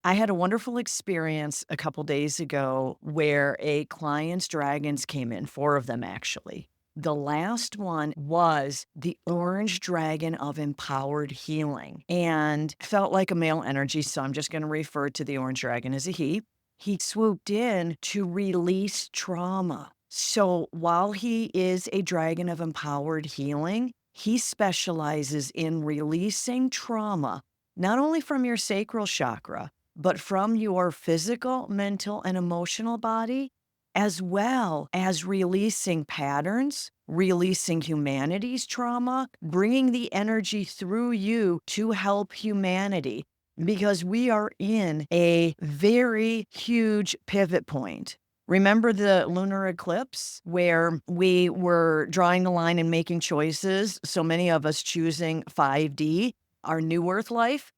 I had a wonderful experience a couple days ago where a client's dragons came in, 4 of them actually. The last one was the orange dragon of empowered healing and felt like a male energy, so I'm just going to refer to the orange dragon as a he. He swooped in to release trauma. So while he is a dragon of empowered healing, he specializes in releasing trauma, not only from your sacral chakra, but from your physical, mental, and emotional body, as well as releasing patterns, releasing humanity's trauma, bringing the energy through you to help humanity. Because we are in a very huge pivot point. Remember the lunar eclipse where we were drawing the line and making choices? So many of us choosing 5D, our new earth life.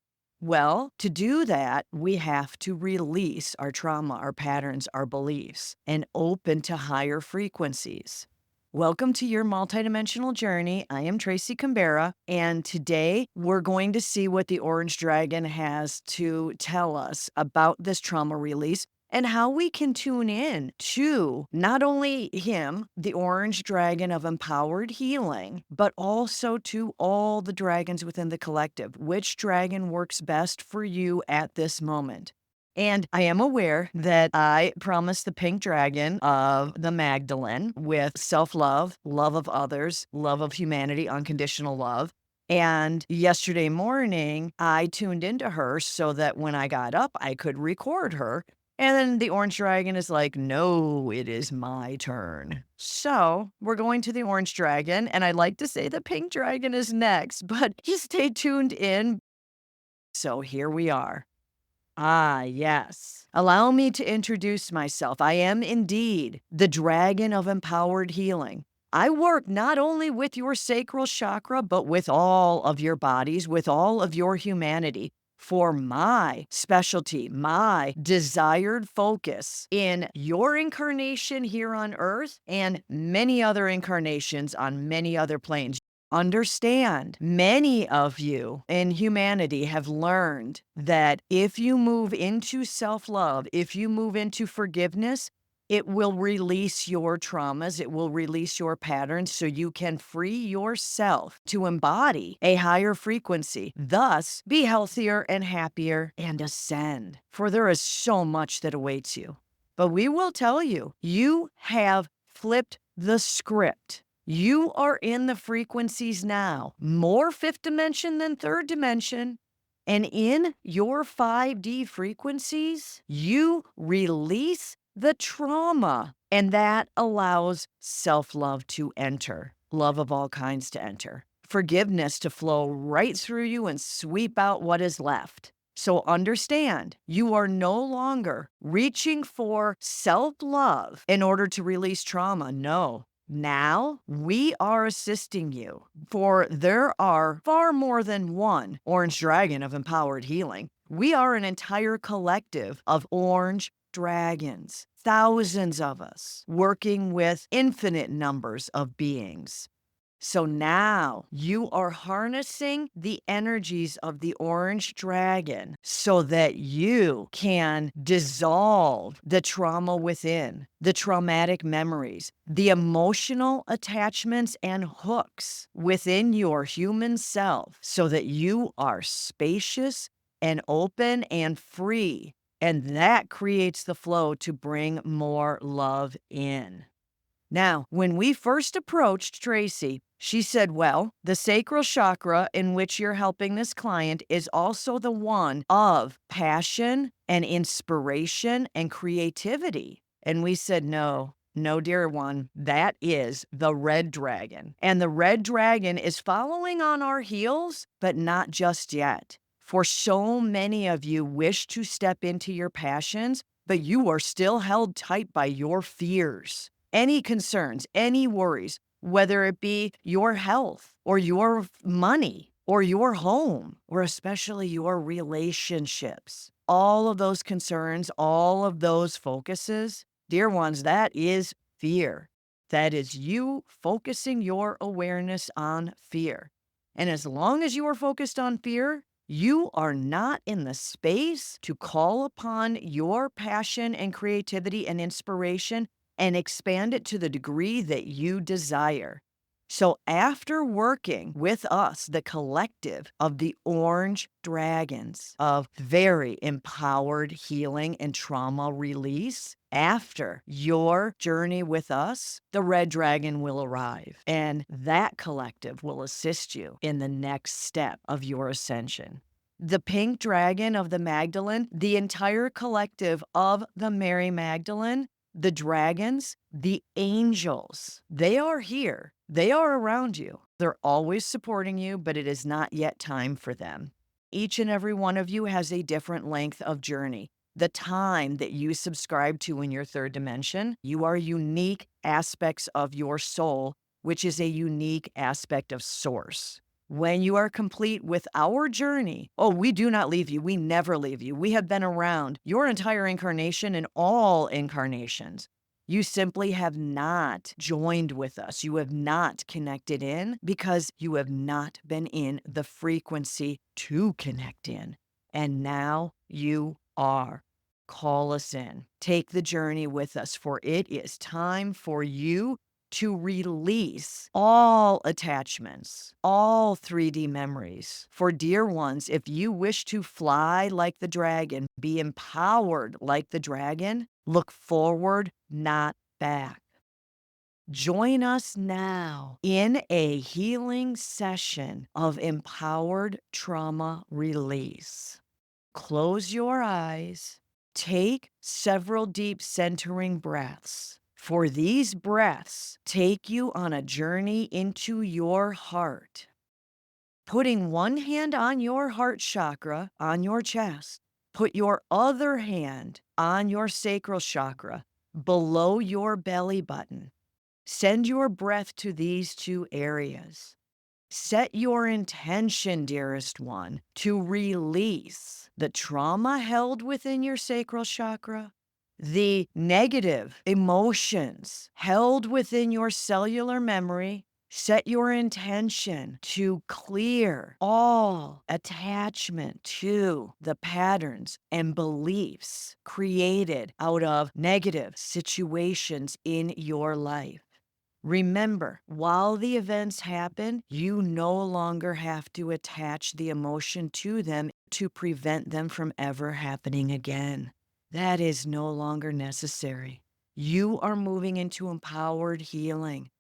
Well, to do that, we have to release our trauma, our patterns, our beliefs, and open to higher frequencies. Welcome to your multidimensional journey. I am Tracy Canberra, and today we're going to see what the Orange Dragon has to tell us about this trauma release and how we can tune in to not only him, the orange dragon of empowered healing, but also to all the dragons within the collective. Which dragon works best for you at this moment? And I am aware that I promised the pink dragon of the Magdalene with self-love, love of others, love of humanity, unconditional love. And yesterday morning, I tuned into her so that when I got up, I could record her. And then the orange dragon is like, no, it is my turn. So we're going to the orange dragon. And I'd like to say the pink dragon is next, but you stay tuned in. So here we are. Ah, yes. Allow me to introduce myself. I am indeed the dragon of empowered healing. I work not only with your sacral chakra, but with all of your bodies, with all of your humanity. For my specialty, my desired focus in your incarnation here on earth and many other incarnations on many other planes. Understand, many of you in humanity have learned that if you move into self-love, if you move into forgiveness, it will release your traumas, it will release your patterns so you can free yourself to embody a higher frequency, thus be healthier and happier and ascend. For there is so much that awaits you. But we will tell you, you have flipped the script. You are in the frequencies now, more fifth dimension than third dimension. And in your 5D frequencies, you release the trauma, and that allows self-love to enter, love of all kinds to enter, forgiveness to flow right through you and sweep out what is left. So understand, you are no longer reaching for self-love in order to release trauma. No. Now we are assisting you, for there are far more than one orange dragon of empowered healing. We are an entire collective of orange dragons, thousands of us working with infinite numbers of beings. So now you are harnessing the energies of the orange dragon so that you can dissolve the trauma within, the traumatic memories, the emotional attachments and hooks within your human self so that you are spacious and open and free. And that creates the flow to bring more love in. Now, when we first approached Tracy, she said, well, the sacral chakra in which you're helping this client is also the one of passion and inspiration and creativity. And we said, no, no, dear one, that is the red dragon. And the red dragon is following on our heels, but not just yet. For so many of you wish to step into your passions, but you are still held tight by your fears. Any concerns, any worries, whether it be your health or your money or your home, or especially your relationships. All of those concerns, all of those focuses, dear ones, that is fear. That is you focusing your awareness on fear. And as long as you are focused on fear, You are not in the space to call upon your passion and creativity and inspiration and expand it to the degree that you desire. So after working with us, the collective of the Orange Dragons of very empowered healing and trauma release, after your journey with us, the Red Dragon will arrive, and that collective will assist you in the next step of your ascension. The Pink Dragon of the Magdalene, the entire collective of the Mary Magdalene, the dragons, the angels, they are here. They are around you. They're always supporting you, but it is not yet time for them. Each and every one of you has a different length of journey. The time that you subscribe to in your third dimension, you are unique aspects of your soul, which is a unique aspect of source. When you are complete with our journey, oh, we do not leave you. We never leave you. We have been around your entire incarnation and all incarnations. You simply have not joined with us. You have not connected in because you have not been in the frequency to connect in. And now you are. Call us in. Take the journey with us, for it is time for you to release all attachments, all 3D memories. For dear ones, if you wish to fly like the dragon, be empowered like the dragon, look forward, not back. Join us now in a healing session of empowered trauma release. Close your eyes. Take several deep centering breaths. For these breaths take you on a journey into your heart. Putting one hand on your heart chakra, on your chest, put your other hand on your sacral chakra, below your belly button. Send your breath to these two areas. Set your intention, dearest one, to release the trauma held within your sacral chakra, the negative emotions held within your cellular memory. Set your intention to clear all attachment to the patterns and beliefs created out of negative situations in your life. Remember, while the events happen, you no longer have to attach the emotion to them to prevent them from ever happening again. That is no longer necessary. You are moving into empowered healing.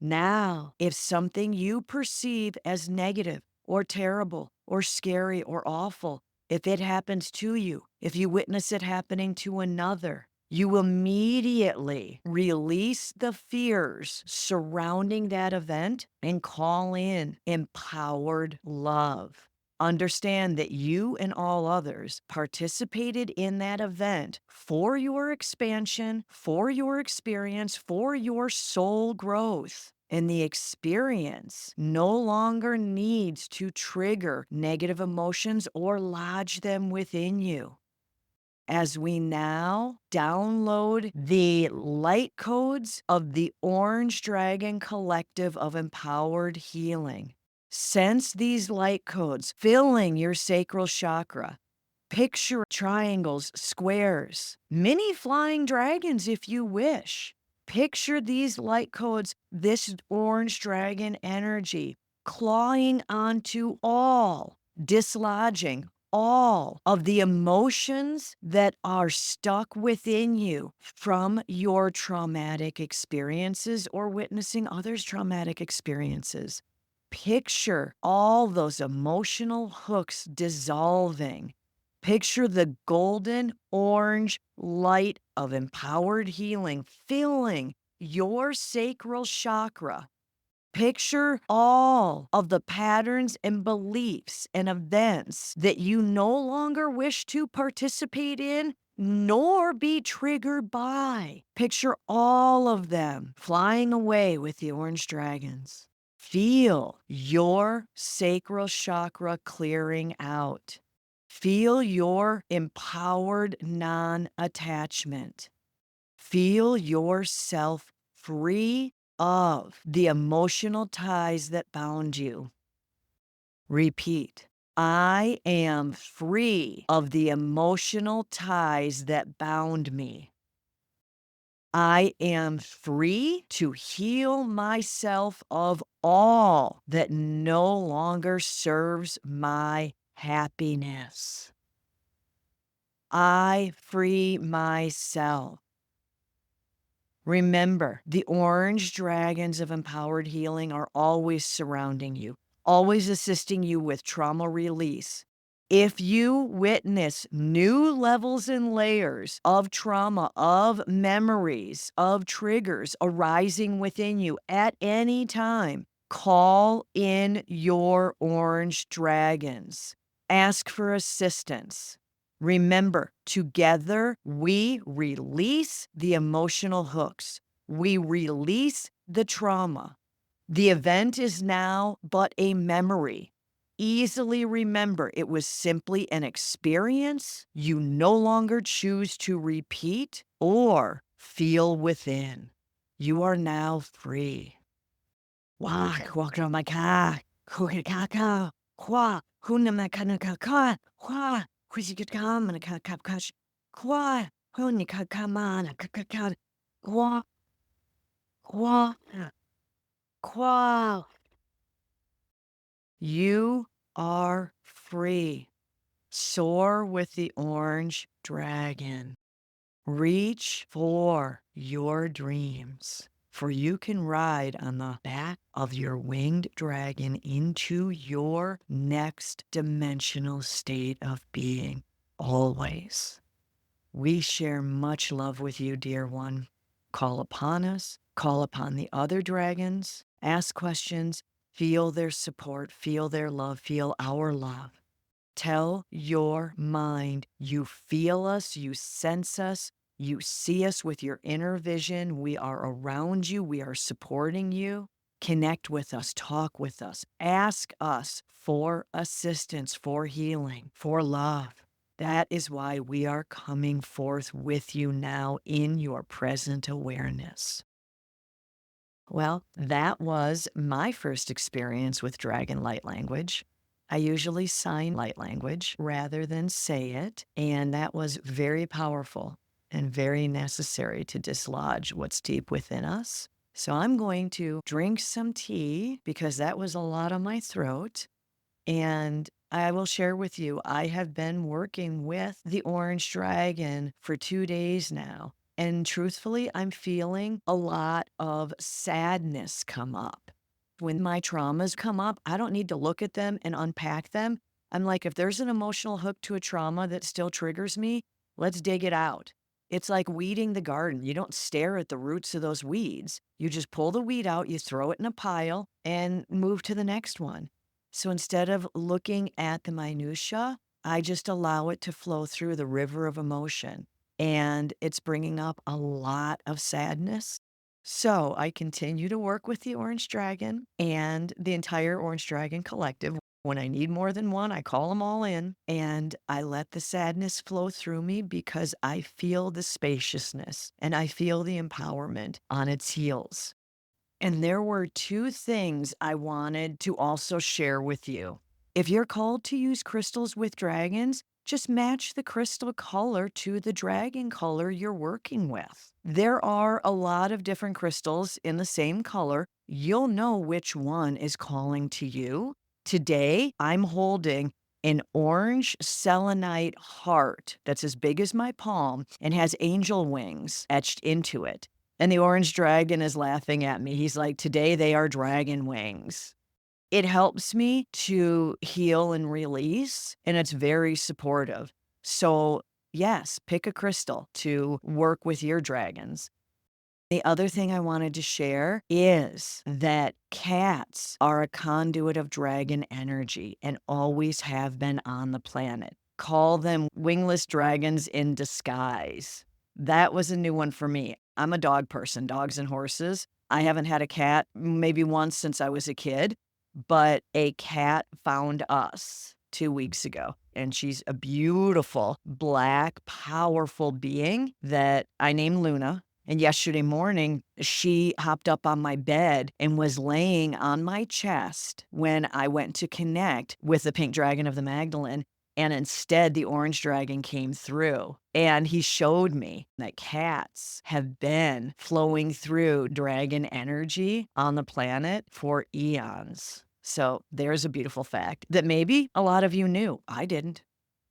Now, if something you perceive as negative or terrible or scary or awful, if it happens to you, if you witness it happening to another, you immediately release the fears surrounding that event and call in empowered love. Understand that you and all others participated in that event for your expansion, for your experience, for your soul growth. And the experience no longer needs to trigger negative emotions or lodge them within you. As we now download the light codes of the Orange Dragon Collective of Empowered Healing, sense these light codes filling your sacral chakra. Picture triangles, squares, mini flying dragons if you wish. Picture these light codes, this orange dragon energy, clawing onto all, dislodging all of the emotions that are stuck within you from your traumatic experiences or witnessing others' traumatic experiences. Picture all those emotional hooks dissolving. Picture the golden orange light of empowered healing filling your sacral chakra. Picture all of the patterns and beliefs and events that you no longer wish to participate in nor be triggered by. Picture all of them flying away with the orange dragons. Feel your sacral chakra clearing out. Feel your empowered non-attachment. Feel yourself free of the emotional ties that bound you. Repeat. I am free of the emotional ties that bound me. I am free to heal myself of all that no longer serves my happiness. I free myself. Remember, the orange dragons of empowered healing are always surrounding you, always assisting you with trauma release. If you witness new levels and layers of trauma, of memories, of triggers arising within you at any time, call in your orange dragons. Ask for assistance. Remember, together we release the emotional hooks. We release the trauma. The event is now but a memory. Easily remember, it was simply an experience you no longer choose to repeat or feel within. You are now free. Walk, walk on my car. Kukaka, qua, hunamakana, qua, Quizikam, Kapkash, qua, Hunikakamana, Kakaka, qua, qua, qua. You are free. Soar with the orange dragon. Reach for your dreams, for you can ride on the back of your winged dragon into your next dimensional state of being, always. We share much love with you, dear one. Call upon us, call upon the other dragons, ask questions, feel their support, feel their love, feel our love. Tell your mind you feel us, you sense us, you see us with your inner vision. We are around you, we are supporting you. Connect with us, talk with us, ask us for assistance, for healing, for love. That is why we are coming forth with you now in your present awareness. Well, that was my first experience with Dragon Light Language. I usually sign light language rather than say it, and that was very powerful and very necessary to dislodge what's deep within us. So I'm going to drink some tea because that was a lot on my throat. And I will share with you, I have been working with the orange dragon for 2 days now. And truthfully, I'm feeling a lot of sadness come up. When my traumas come up, I don't need to look at them and unpack them. I'm like, if there's an emotional hook to a trauma that still triggers me, let's dig it out. It's like weeding the garden. You don't stare at the roots of those weeds. You just pull the weed out, you throw it in a pile, and move to the next one. So instead of looking at the minutia, I just allow it to flow through the river of emotion. And it's bringing up a lot of sadness. So I continue to work with the Orange Dragon and the entire Orange Dragon Collective. When I need more than one, I call them all in and I let the sadness flow through me because I feel the spaciousness and I feel the empowerment on its heels. And there were two things I wanted to also share with you. If you're called to use crystals with dragons, just match the crystal color to the dragon color you're working with. There are a lot of different crystals in the same color. You'll know which one is calling to you. Today, I'm holding an orange selenite heart that's as big as my palm and has angel wings etched into it. And the orange dragon is laughing at me. He's like, today they are dragon wings. It helps me to heal and release, and it's very supportive. So, yes, pick a crystal to work with your dragons. The other thing I wanted to share is that cats are a conduit of dragon energy and always have been on the planet. Call them wingless dragons in disguise. That was a new one for me. I'm a dog person, dogs and horses. I haven't had a cat maybe once since I was a kid, but a cat found us 2 weeks ago. And she's a beautiful, black, powerful being that I named Luna. And yesterday morning, she hopped up on my bed and was laying on my chest when I went to connect with the pink dragon of the Magdalene. And instead, the orange dragon came through. And he showed me that cats have been flowing through dragon energy on the planet for eons. So there's a beautiful fact that maybe a lot of you knew. I didn't.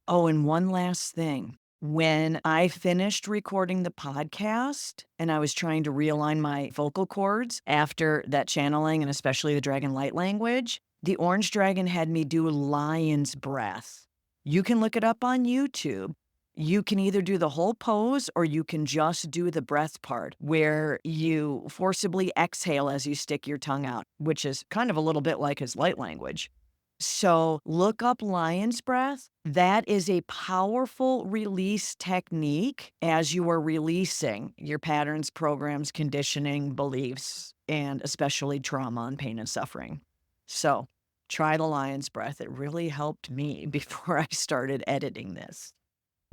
Oh, and one last thing. When I finished recording the podcast and I was trying to realign my vocal cords after that channeling and especially the dragon light language, the orange dragon had me do lion's breath. You can look it up on YouTube. You can either do the whole pose or you can just do the breath part where you forcibly exhale as you stick your tongue out, which is kind of a little bit like his light language. So look up lion's breath. That is a powerful release technique as you are releasing your patterns, programs, conditioning, beliefs, and especially trauma and pain and suffering. So try the lion's breath. It really helped me before I started editing this.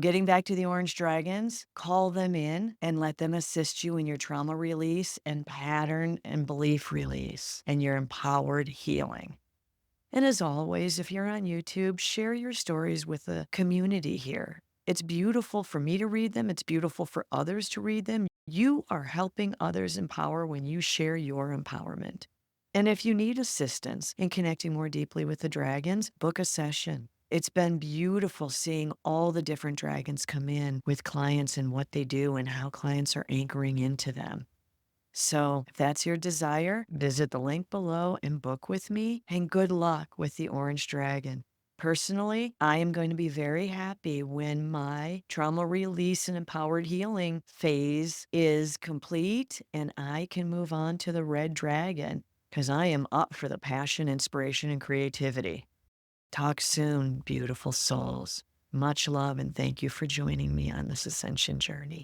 Getting back to the orange dragons, call them in and let them assist you in your trauma release and pattern and belief release and your empowered healing. And as always, if you're on YouTube, share your stories with the community here. It's beautiful for me to read them. It's beautiful for others to read them. You are helping others empower when you share your empowerment. And if you need assistance in connecting more deeply with the dragons, book a session. It's been beautiful seeing all the different dragons come in with clients and what they do and how clients are anchoring into them. So if that's your desire, visit the link below and book with me, and good luck with the orange dragon. Personally, I am going to be very happy when my trauma release and empowered healing phase is complete and I can move on to the red dragon because I am up for the passion, inspiration, and creativity. Talk soon, beautiful souls. Much love and thank you for joining me on this ascension journey.